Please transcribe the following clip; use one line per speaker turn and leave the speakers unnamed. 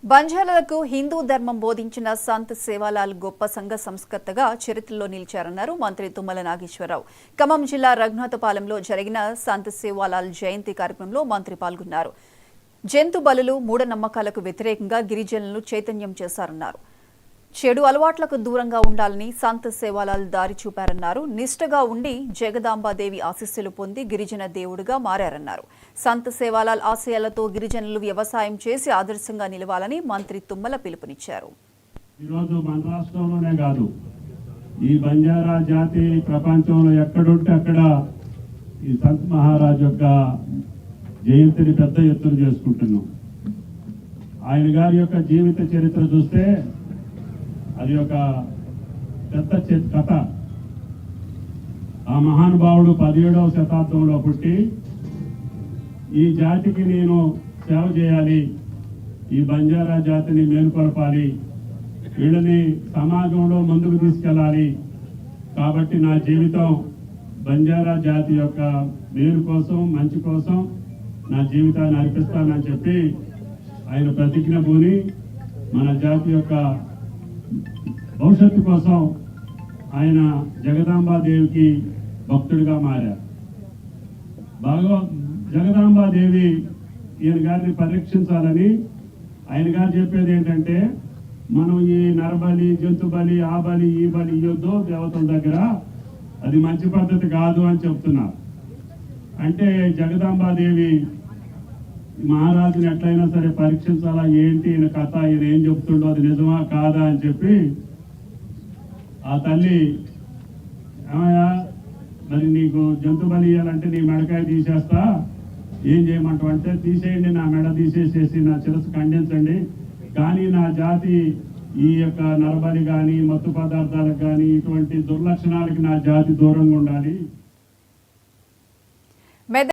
బంజారాలకు హిందూ ధర్మం బోధించిన సంత్ సేవాలాల్ గొప్ప సంఘ సంస్కర్తగా చరిత్రలో నిలిచారన్నారు మంత్రి తుమ్మల నాగేశ్వరరావు. ఖమ్మం జిల్లా రఘునాథపాలెంలో జరిగిన సంత్ సేవాలాల్ జయంతి కార్యక్రమంలో మంత్రి పాల్గొన్నారు. జంతు బలులు, మూఢనమ్మకాలకు వ్యతిరేకంగా గిరిజనులను చైతన్యం చేశారన్నారు. చెడు అలవాట్లకు దూరంగా ఉండాలని సంత్ సేవాలాల్ దారి చూపారన్నారు. నిష్ఠగా ఉండి జగదాంబాదేవి ఆశీస్సులు పొంది గిరిజన దేవుడుగా మారారన్నారు. సంత్ సేవాలాల్ ఆశయాలతో గిరిజనులు వ్యవసాయం చేసి ఆదర్శంగా నిలవాలని మంత్రి తుమ్మల పిలుపునిచ్చారు.
ఈరోజు మన రాష్ట్రంలోనే కాదు, ఈ బంజారా జాతి ప్రపంచంలో ఎక్కడుంటే అక్కడ ఈ సంత్ మహారాజ్ యొక్క జయంతిని పెద్ద ఎత్తున చేసుకుంటున్నాం. ఆయన గారి యొక్క జీవిత చరిత్ర చూస్తే అది ఒక పెద్ద కథ. ఆ మహానుభావుడు 17వ శతాబ్దంలో పుట్టి ఈ జాతికి నేను సేవ చేయాలి, ఈ బంజారా జాతిని మేలుకొల్పాలి, వీళ్ళని సమాజంలో ముందుకు తీసుకెళ్ళాలి, కాబట్టి నా జీవితం బంజారా జాతి యొక్క మేలు కోసం, మంచి కోసం నా జీవితాన్ని అర్పిస్తానని చెప్పి ఆయన ప్రతిజ్ఞ పూని మన జాతి యొక్క భవిష్యత్తు కోసం ఆయన జగదాంబాదేవికి భక్తుడిగా మారారు. జగదాంబాదేవి ఈయన గారిని పరీక్షించాలని ఆయన గారు చెప్పేది ఏంటంటే, మనం ఈ నరబలి, జంతు బలి, ఆ బలి, ఈ బలి ఇయ్యొద్దు దేవతల దగ్గర, అది మంచి పద్ధతి కాదు అని చెప్తున్నారు. అంటే జగదాంబాదేవి మహారాజుని ఎట్లయినా సరే పరీక్షించాలా, ఏంటి ఈయన కథ, ఈయన ఏం చెప్తుండో అది నిజమా కాదా అని చెప్పి ఆ తల్లి, ఏమయ్యా మరి నీకు జంతు బలి ఇవ్వాలంటే నీ మెడకాయ తీసేస్తా, ఏం చేయమంటావు అంటే, తీసేయండి, నా మెడ తీసేసేసి నా శిరస్సు ఖండించండి, కానీ నా జాతి ఈ యొక్క నరబలి కానీ, మత్తు పదార్థాలకు కానీ, ఇటువంటి దుర్లక్షణాలకి నా జాతి దూరంగా ఉండాలి.